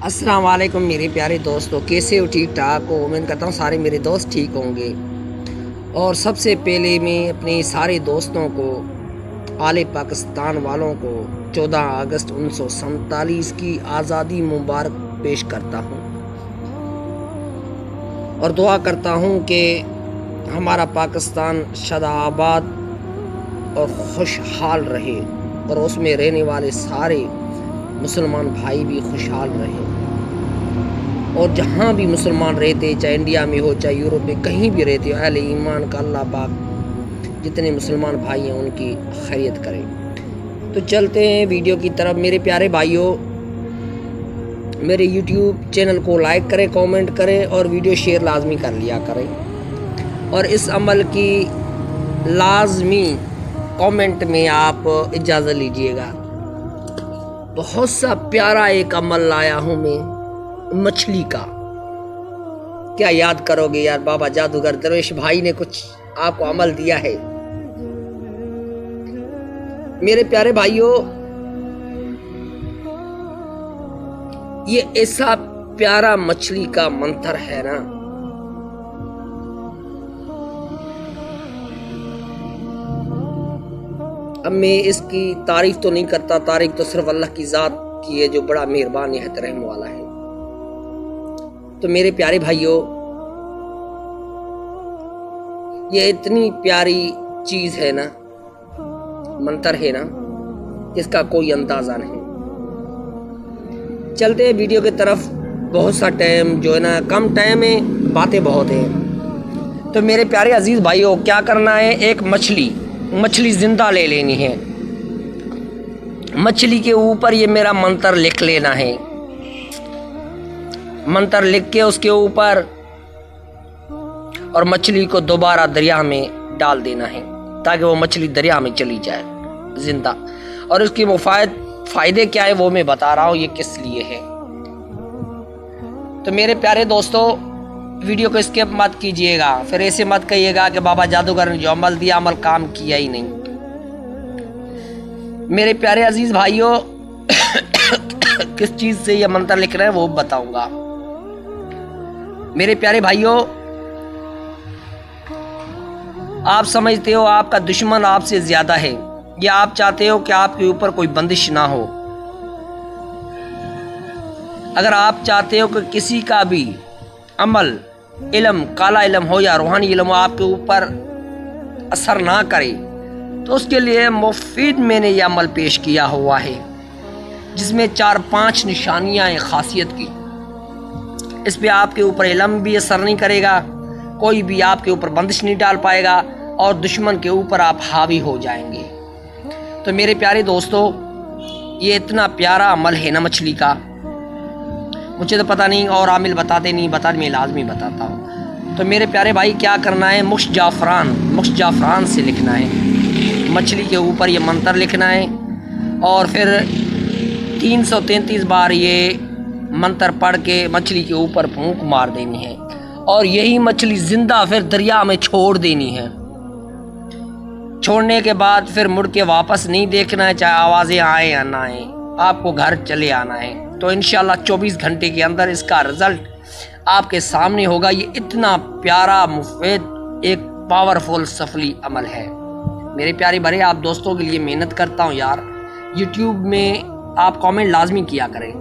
अस्सलाम वालेकुम मेरे प्यारे दोस्तों, कैसे हो? ठीक ठाक हो? उम्मीद करता हूँ सारे मेरे दोस्त ठीक होंगे। और सबसे पहले मैं अपने सारे दोस्तों को, आले पाकिस्तान वालों को 14 अगस्त 1947 की आज़ादी मुबारक पेश करता हूँ और दुआ करता हूँ कि हमारा पाकिस्तान शादाबाद और खुशहाल रहे और उसमें रहने वाले सारे मुसलमान भाई भी खुशहाल रहें। और जहाँ भी मुसलमान रहते, चाहे इंडिया में हो चाहे यूरोप में, कहीं भी रहते हो, अहले ईमान का अल्लाह पाक जितने मुसलमान भाई हैं उनकी खैरियत करें। तो चलते हैं वीडियो की तरफ। मेरे प्यारे भाइयों, मेरे YouTube चैनल को लाइक करें, कमेंट करें और वीडियो शेयर लाजमी कर लिया करें। और इस अमल की लाजमी कमेंट में आप इजाज़त लीजिएगा। बहुत सा प्यारा एक अमल लाया हूँ मैं, मछली का। क्या याद करोगे यार, बाबा जादूगर दरवेश भाई ने कुछ आपको अमल दिया है। मेरे प्यारे भाइयों, ये ऐसा प्यारा मछली का मंत्र है ना, अब मैं इसकी तारीफ तो नहीं करता, तारीफ तो सिर्फ अल्लाह की ज़ात की है जो बड़ा मेहरबान निहायत रहम वाला है। तो मेरे प्यारे भाइयों, ये इतनी प्यारी चीज़ है ना, मंत्र है ना, इसका कोई अंदाज़ा नहीं। चलते हैं वीडियो की तरफ। बहुत सा टाइम जो है ना, कम टाइम है, बातें बहुत हैं। तो मेरे प्यारे अजीज़ भाइयों, क्या करना है, एक मछली ज़िंदा ले लेनी है। मछली के ऊपर ये मेरा मंत्र लिख लेना है। मंत्र लिख के उसके ऊपर और मछली को दोबारा दरिया में डाल देना है ताकि वो मछली दरिया में चली जाए जिंदा। और उसकी फ़ायदे क्या है वो मैं बता रहा हूँ, ये किस लिए है। तो मेरे प्यारे दोस्तों, वीडियो को स्किप मत कीजिएगा, फिर ऐसे मत कहिएगा कि बाबा जादूगर ने जो अमल दिया, अमल काम किया ही नहीं। मेरे प्यारे अजीज भाइयों, किस चीज़ से ये मंत्र लिख रहे हैं वो बताऊंगा। मेरे प्यारे भाइयों, आप समझते हो आपका दुश्मन आपसे ज्यादा है, या आप चाहते हो कि आपके ऊपर कोई बंदिश ना हो। अगर आप चाहते हो कि किसी का भी अमल, इल्म, काला इल्म हो या रूहानी इल्म हो, आपके ऊपर असर ना करे, तो उसके लिए मुफीद मैंने यह अमल पेश किया हुआ है जिसमें 4-5 निशानियां हैं खासियत की। इस पे आपके ऊपर इल्म भी असर नहीं करेगा, कोई भी आपके ऊपर बंदिश नहीं डाल पाएगा और दुश्मन के ऊपर आप हावी हो जाएंगे। तो मेरे प्यारे दोस्तों, ये इतना प्यारा अमल है ना मछली का, मुझे तो पता नहीं और आमिल बताते नहीं, बता मैं लाजमी बताता हूँ। तो मेरे प्यारे भाई, क्या करना है, मुश्क जाफरान से लिखना है। मछली के ऊपर ये मंत्र लिखना है और फिर 333 बार ये मंत्र पढ़ के मछली के ऊपर फूंक मार देनी है और यही मछली जिंदा फिर दरिया में छोड़ देनी है। छोड़ने के बाद फिर मुड़ के वापस नहीं देखना है, चाहे आवाज़ें आए या ना आए, आपको घर चले आना है। तो इंशाल्लाह 24 घंटे के अंदर इसका रिजल्ट आपके सामने होगा। ये इतना प्यारा, मुफीद, एक पावरफुल सफली अमल है। मेरे प्यारे भरे, आप दोस्तों के लिए मेहनत करता हूँ यार। YouTube में आप कमेंट लाजमी किया करें।